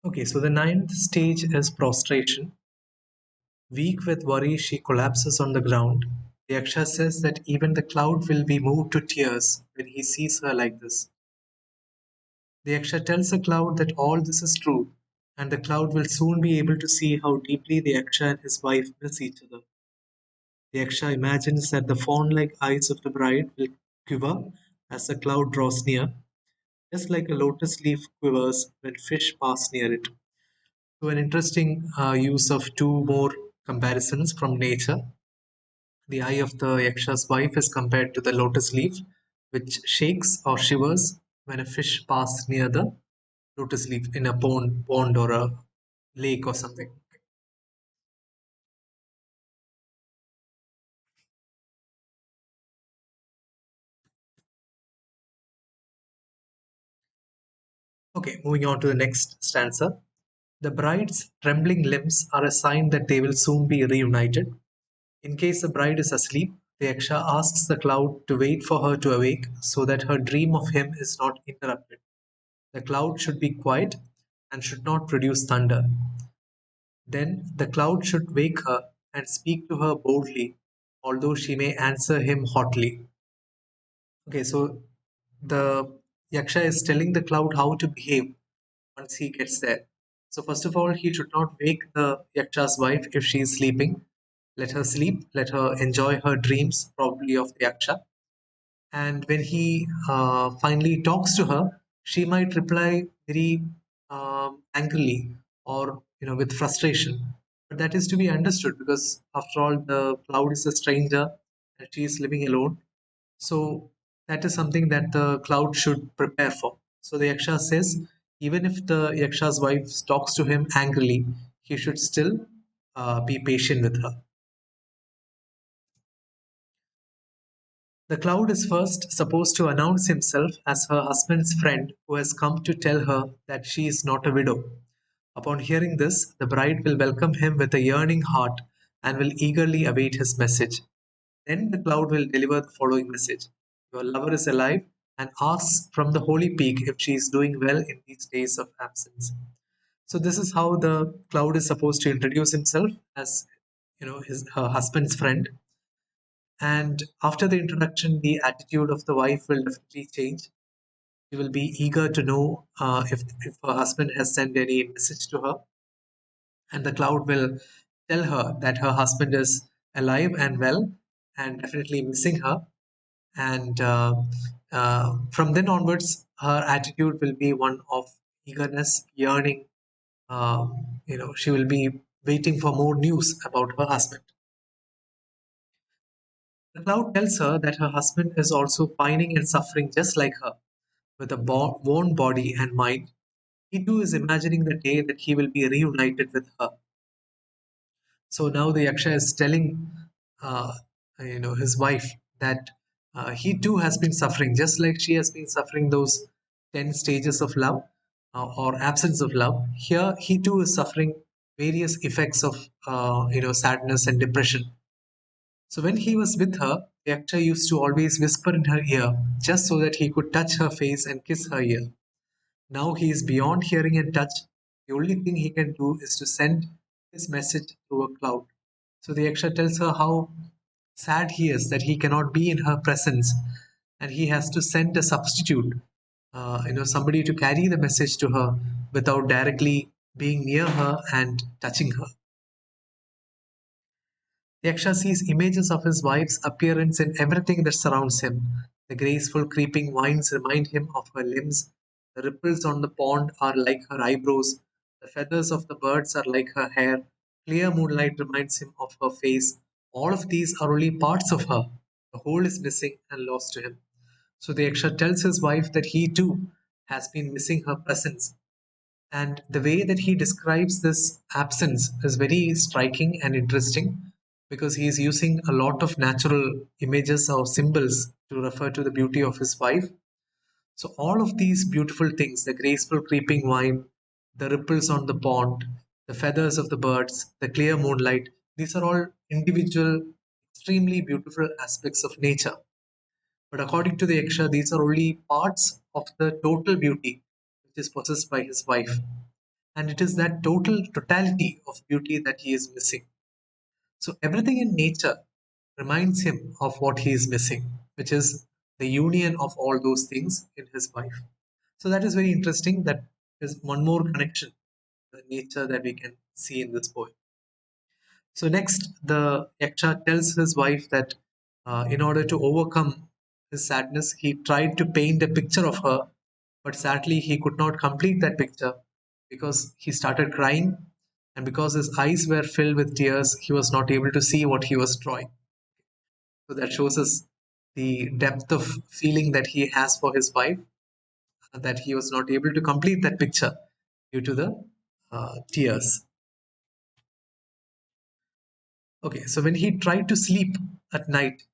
Okay, so the ninth stage is prostration. Weak with worry, she collapses on the ground. The Yaksha says that even the cloud will be moved to tears when he sees her like this. The Yaksha tells the cloud that all this is true, and the cloud will soon be able to see how deeply the Yaksha and his wife miss each other. The Yaksha imagines that the fawn like eyes of the bride will quiver as the cloud draws near, just like a lotus leaf quivers when fish pass near it. So, an interesting use of two more comparisons from nature. The eye of the Yaksha's wife is compared to the lotus leaf, which shakes or shivers when a fish passes near the lotus leaf in a pond or a lake or something. Okay, moving on to the next stanza. The bride's trembling limbs are a sign that they will soon be reunited. In case the bride is asleep, the Yaksha asks the cloud to wait for her to awake so that her dream of him is not interrupted. The cloud should be quiet and should not produce thunder. Then the cloud should wake her and speak to her boldly, although she may answer him hotly. Okay, so the Yaksha is telling the cloud how to behave once he gets there. So, first of all, he should not wake the Yaksha's wife if she is sleeping. Let her sleep, let her enjoy her dreams, probably of the Yaksha. And when he finally talks to her, she might reply very angrily or with frustration. But that is to be understood because, after all, the cloud is a stranger and she is living alone. So that is something that the cloud should prepare for. So the Yaksha says, even if the Yaksha's wife talks to him angrily, he should still be patient with her. The cloud is first supposed to announce himself as her husband's friend who has come to tell her that she is not a widow. Upon hearing this, the bride will welcome him with a yearning heart and will eagerly await his message. Then the cloud will deliver the following message: your lover is alive and asks from the holy peak if she is doing well in these days of absence. So this is how the cloud is supposed to introduce himself as his her husband's friend. And after the introduction, the attitude of the wife will definitely change. She will be eager to know if her husband has sent any message to her, and the cloud will tell her that her husband is alive and well and definitely missing her. And from then onwards, her attitude will be one of eagerness, yearning. She will be waiting for more news about her husband. The cloud tells her that her husband is also pining and suffering just like her, with a worn body and mind. He too is imagining the day that he will be reunited with her. So now the Yaksha is telling, uh, his wife that he too has been suffering, just like she has been suffering those 10 stages of love or absence of love. Here, he too is suffering various effects of, sadness and depression. So when he was with her, the Yaksha used to always whisper in her ear, just so that he could touch her face and kiss her ear. Now he is beyond hearing and touch. The only thing he can do is to send his message through a cloud. So the Yaksha tells her how sad he is that he cannot be in her presence and he has to send a substitute, somebody to carry the message to her without directly being near her and touching her. Yaksha sees images of his wife's appearance in everything that surrounds him. The graceful creeping vines remind him of her limbs. The ripples on the pond are like her eyebrows. The feathers of the birds are like her hair. Clear moonlight reminds him of her face. All of these are only parts of her. The whole is missing and lost to him. So the Yaksha tells his wife that he too has been missing her presence, and the way that he describes this absence is very striking and interesting because he is using a lot of natural images or symbols to refer to the beauty of his wife. So, all of these beautiful things, the graceful creeping vine, the ripples on the pond, the feathers of the birds, the clear moonlight, these are all individual, extremely beautiful aspects of nature. But according to the Yaksha, these are only parts of the total beauty which is possessed by his wife. and it is that totality of beauty that he is missing. So everything in nature reminds him of what he is missing, which is the union of all those things in his wife. So that is very interesting. That is one more connection to nature that we can see in this poem. So next, the Yaksha tells his wife that in order to overcome his sadness, he tried to paint a picture of her, but sadly he could not complete that picture because he started crying, and because his eyes were filled with tears, he was not able to see what he was drawing. So that shows us the depth of feeling that he has for his wife, that he was not able to complete that picture due to the tears. Okay, so when he tried to sleep at night,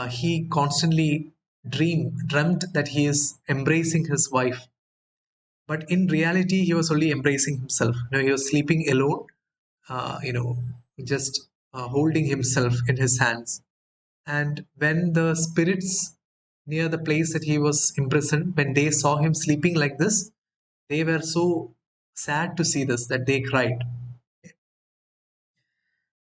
he constantly dreamt that he is embracing his wife, but in reality he was only embracing himself. He was sleeping alone, uh, you know just holding himself in his hands. And when the spirits near the place that he was imprisoned, when they saw him sleeping like this, they were so sad to see this that they cried.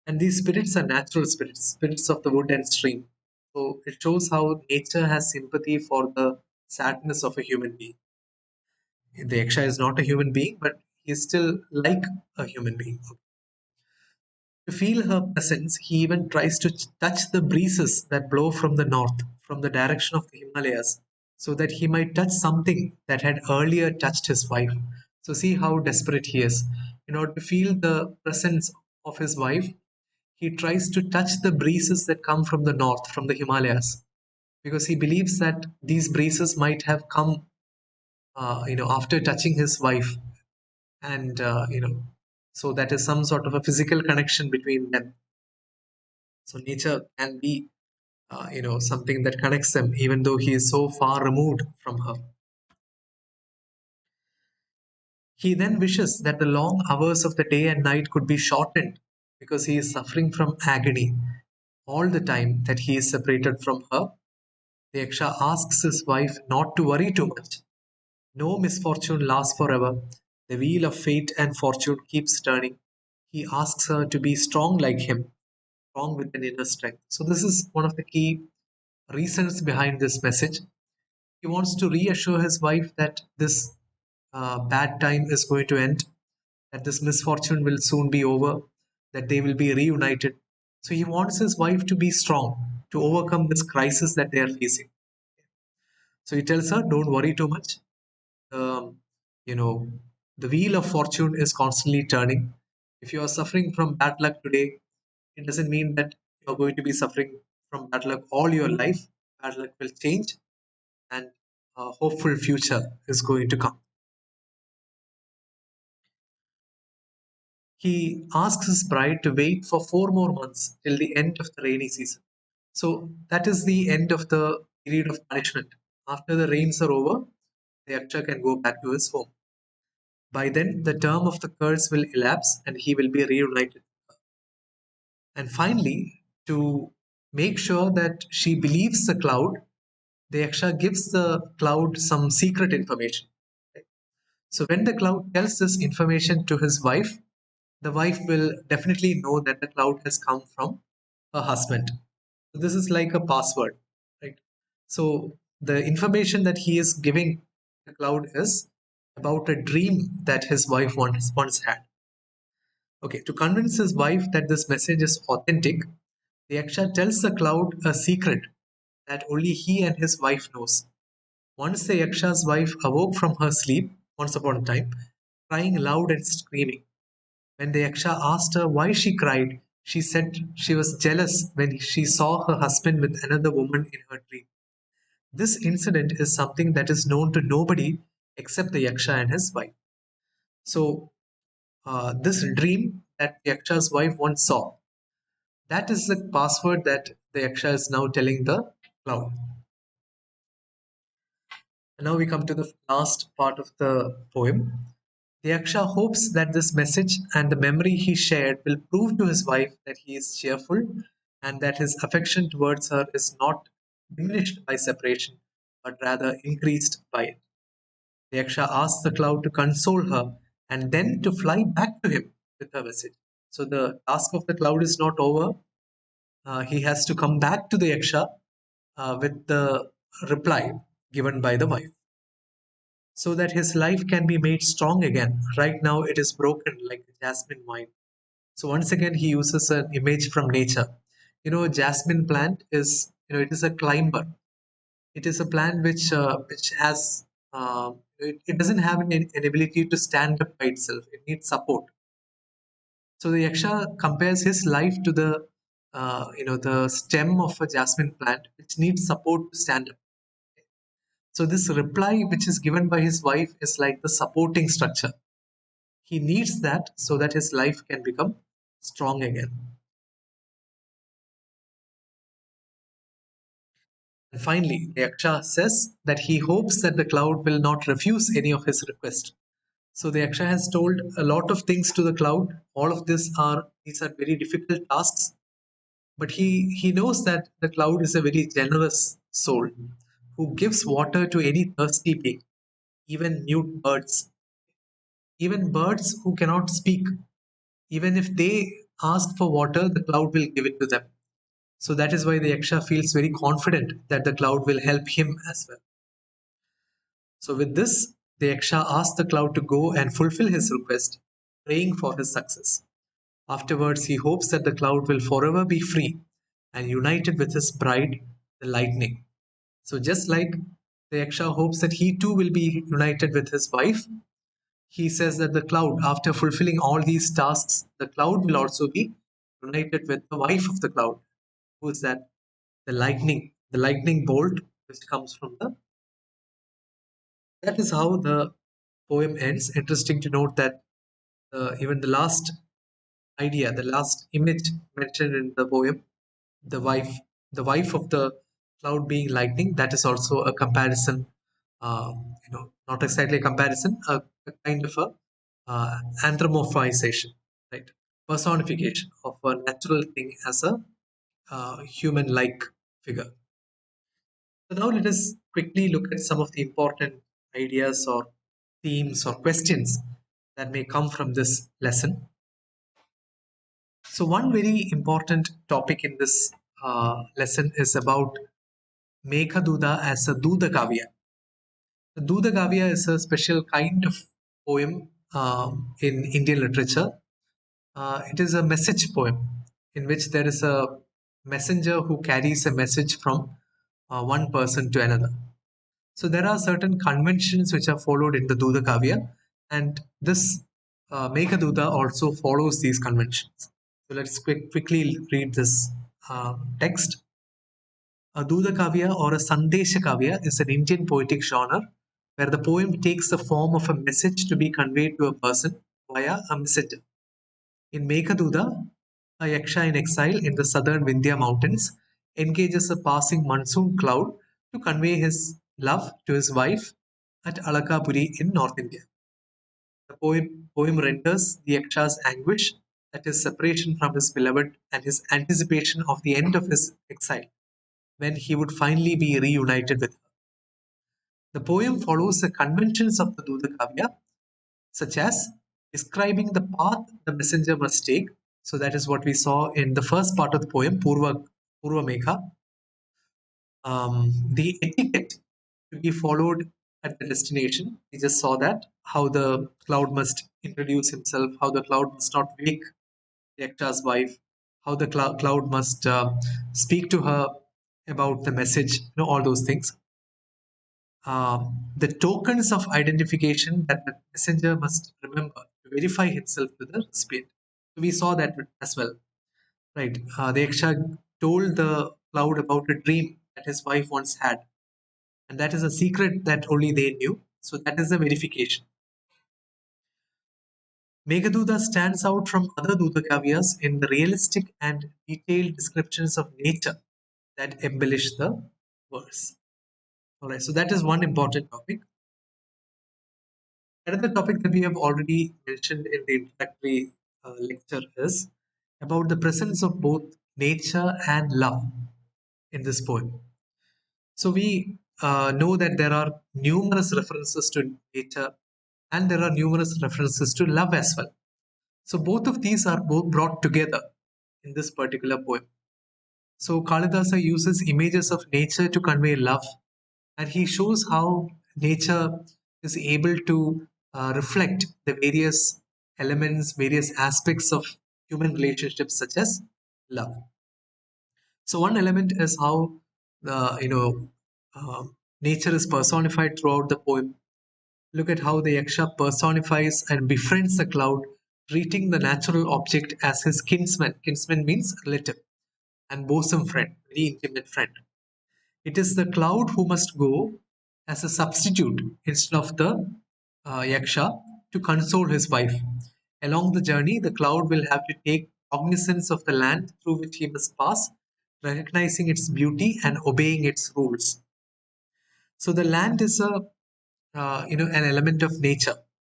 And these spirits are natural spirits, spirits of the wood and stream. So it shows how nature has sympathy for the sadness of a human being. The Yaksha is not a human being, but he is still like a human being. To feel her presence, he even tries to touch the breezes that blow from the north, from the direction of the Himalayas, so that he might touch something that had earlier touched his wife. So, see how desperate he is. In order to feel the presence of his wife, he tries to touch the breezes that come from the north, from the Himalayas, because he believes that these breezes might have come, after touching his wife, and so that is some sort of a physical connection between them. So nature can be, something that connects them, even though he is so far removed from her. He then wishes that the long hours of the day and night could be shortened because he is suffering from agony all the time that he is separated from her. The Yaksha asks his wife not to worry too much. No misfortune lasts forever. The wheel of fate and fortune keeps turning. He asks her to be strong like him, strong with an inner strength. So, this is one of the key reasons behind this message. He wants to reassure his wife that this bad time is going to end, that this misfortune will soon be over, that they will be reunited. So he wants his wife to be strong to overcome this crisis that they are facing. So he tells her, "Don't worry too much. Um, you know, the wheel of fortune is constantly turning. If you are suffering from bad luck today, it doesn't mean that you're going to be suffering from bad luck all your life. Bad luck will change, and a hopeful future is going to come." He asks his bride to wait for 4 more months till the end of the rainy season. So that is the end of the period of punishment. After the rains are over, the Yaksha can go back to his home. By then, the term of the curse will elapse and he will be reunited. And finally, to make sure that she believes the cloud, the Yaksha gives the cloud some secret information. So when the cloud tells this information to his wife, the wife will definitely know that the cloud has come from her husband. So this is like a password, right? So the information that he is giving the cloud is about a dream that his wife once had. Okay, to convince his wife that this message is authentic, the Yaksha tells the cloud a secret that only he and his wife knows. Once the Yaksha's wife awoke from her sleep, once upon a time, crying loud and screaming. When the Yaksha asked her why she cried, she said she was jealous when she saw her husband with another woman in her dream. This incident is something that is known to nobody except the Yaksha and his wife. So, this dream that the Yaksha's wife once saw, that is the password that the Yaksha is now telling the cloud. And now we come to the last part of the poem. The Yaksha hopes that this message and the memory he shared will prove to his wife that he is cheerful and that his affection towards her is not diminished by separation, but rather increased by it. The Yaksha asks the cloud to console her and then to fly back to him with a message. So the task of the cloud is not over. He has to come back to the Yaksha with the reply given by the wife so that his life can be made strong again. Right now, it is broken like a jasmine vine. So once again, he uses an image from nature. A jasmine plant is, it is a climber. It is a plant which has, it doesn't have an ability to stand up by itself. It needs support. So the Yaksha compares his life to the stem of a jasmine plant, which needs support to stand up. So this reply, which is given by his wife, is like the supporting structure. He needs that so that his life can become strong again. And finally, the Yaksha says that he hopes that the cloud will not refuse any of his requests. So the Yaksha has told a lot of things to the cloud. All of these are very difficult tasks, but he knows that the cloud is a very generous soul who gives water to any thirsty being, even mute birds, even birds who cannot speak. Even if they ask for water, the cloud will give it to them. So that is why the Yaksha feels very confident that the cloud will help him as well. So with this, the Yaksha asks the cloud to go and fulfill his request, praying for his success. Afterwards, he hopes that the cloud will forever be free and united with his bride, the lightning. So just like the Yaksha hopes that he too will be united with his wife, he says that the cloud, after fulfilling all these tasks, the cloud will also be united with the wife of the cloud. Who is that? The lightning bolt which comes from the. That is how the poem ends. Interesting to note that even the last image mentioned in the poem, the wife, the wife of the cloud being lightning, that is also a comparison. Not exactly a comparison, a kind of a anthropomorphization, right? Personification of a natural thing as a human-like figure. So now let us quickly look at some of the important ideas or themes or questions that may come from this lesson. So one very important topic in this lesson is about Meghaduta as a Duda Kavya. The Duda Kavya is a special kind of poem in Indian literature. It is a message poem in which there is a messenger who carries a message from one person to another. So there are certain conventions which are followed in the Duda Kavya, and this Meghaduta also follows these conventions. So let's quickly read this text. A Duda Kavya or a Sandesha Kavya is an Indian poetic genre where the poem takes the form of a message to be conveyed to a person via a messenger. In Meghaduta, a Yaksha in exile in the southern Vindhya mountains engages a passing monsoon cloud to convey his love to his wife at Alakapuri in North India. The poem renders the Yaksha's anguish at his separation from his beloved and his anticipation of the end of his exile when he would finally be reunited with her. The poem follows the conventions of the Duda Kavya, such as describing the path the messenger must take. So that is what we saw in the first part of the poem, Purva Megha. The etiquette to be followed at the destination. We just saw that how the cloud must introduce himself, how the cloud must not wake the Yaksha's wife, how the cloud must speak to her about the message, all those things. The tokens of identification that the messenger must remember to verify himself to the recipient. So we saw that as well, right? The Yaksha told the cloud about a dream that his wife once had, and that is a secret that only they knew. So that is the verification. Meghaduta stands out from other Duta Kavyas in the realistic and detailed descriptions of nature that embellish the verse. All right, so that is one important topic. Another topic that we have already mentioned in the introductory lecture is about the presence of both nature and love in this poem. So we know that there are numerous references to nature and there are numerous references to love as well. So both of these are both brought together in this particular poem. So Kalidasa uses images of nature to convey love, and he shows how nature is able to reflect the various elements, various aspects of human relationships, such as love. So one element is how nature is personified throughout the poem. Look at how the Yaksha personifies and befriends the cloud, treating the natural object as his kinsman. Kinsman means relative and bosom friend, very intimate friend. It is the cloud who must go as a substitute instead of the Yaksha to console his wife. Along the journey, the cloud will have to take cognizance of the land through which he must pass, recognizing its beauty and obeying its rules. So the land is a an element of nature,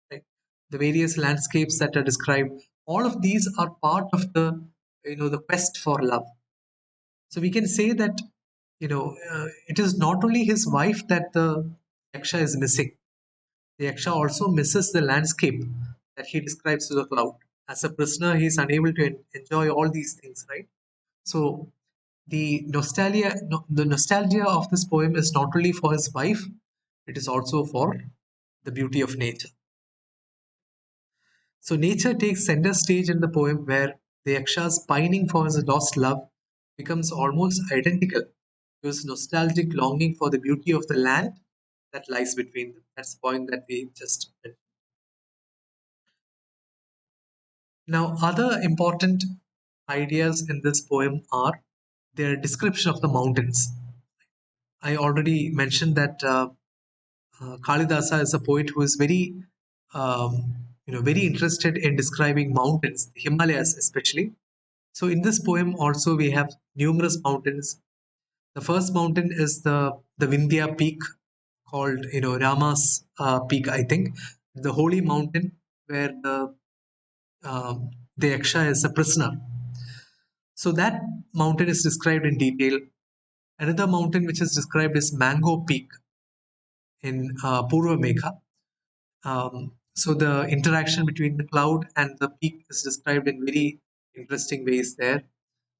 right? The various landscapes that are described, all of these are part of the the quest for love. So we can say that it is not only his wife that the yaksha is missing. The yaksha also misses the landscape that he describes to the cloud. As a prisoner, he is unable to enjoy all these things, right? So the nostalgia of this poem is not only for his wife, it is also for the beauty of nature. So nature takes center stage in the poem, where the Yaksha's pining for his lost love becomes almost identical to his nostalgic longing for the beauty of the land that lies between them. That's the point that we just mentioned. Now, other important ideas in this poem are their description of the mountains. I already mentioned that Kalidasa is a poet who is very interested in describing mountains, the Himalayas especially. So in this poem also we have numerous mountains. The first mountain is the Vindhya peak, called Rama's peak, I think, the holy mountain where the Yaksha is a prisoner. So that mountain is described in detail. Another mountain which is described is Mango Peak in Purvamegha. So the interaction between the cloud and the peak is described in very interesting ways there.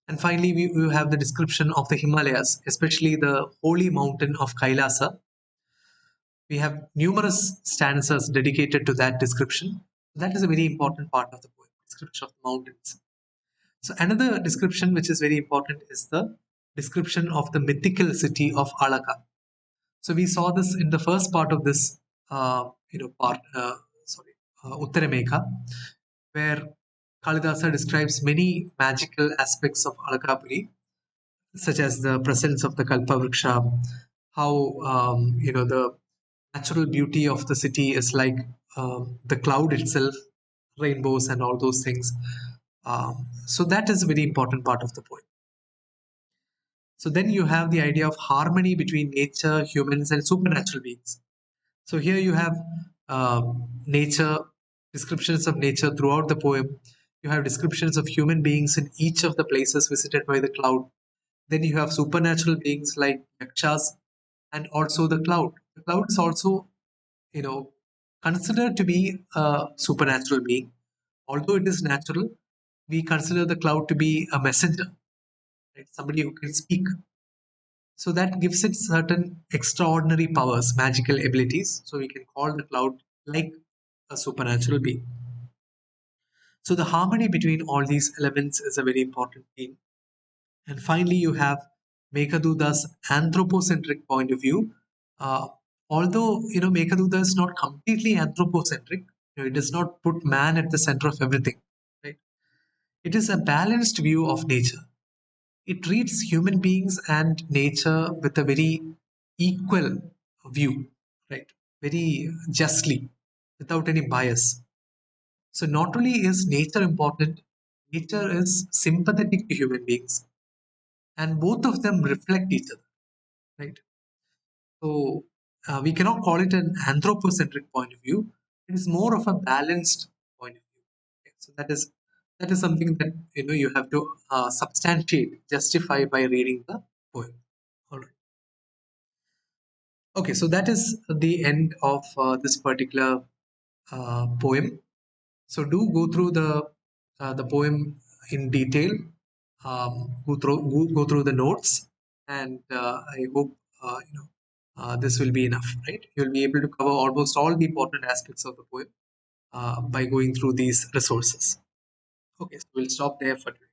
And finally, we have the description of the Himalayas, especially the holy mountain of Kailasa. We have numerous stanzas dedicated to that description. That is a very important part of the poem, description of the mountains. So another description which is very important is the description of the mythical city of Alaka. So we saw this in the first part of this, part, Uttaramegha, where Kalidasa describes many magical aspects of Alakapuri, such as the presence of the Kalpavriksha, how the natural beauty of the city is like the cloud itself, rainbows and all those things. So that is a very important part of the poem. So then you have the idea of harmony between nature, humans, and supernatural beings. So here you have nature, descriptions of nature throughout the poem. You have descriptions of human beings in each of the places visited by the cloud. Then you have supernatural beings like yakshas and also the cloud. The cloud is also, you know, considered to be a supernatural being. Although it is natural, we consider the cloud to be a messenger, right? Somebody who can speak. So that gives it certain extraordinary powers, magical abilities. So we can call the cloud like a supernatural being. So the harmony between all these elements is a very important theme. And finally, you have Mekaduda's anthropocentric point of view. Uh, Although Mekaduda is not completely anthropocentric, it does not put man at the center of everything. Right? It is a balanced view of nature. It treats human beings and nature with a very equal view, right? Very justly, without any bias. So not only is nature important, nature is sympathetic to human beings, and both of them reflect each other, right? So we cannot call it an anthropocentric point of view. It is more of a balanced point of view. Okay, so that is something that you have to substantiate, justify by reading the poem. All right. Okay, so that is the end of this particular poem. So do go through the poem in detail. Go through the notes, and I hope this will be enough. Right, you'll be able to cover almost all the important aspects of the poem by going through these resources. Okay, so we'll stop there for today.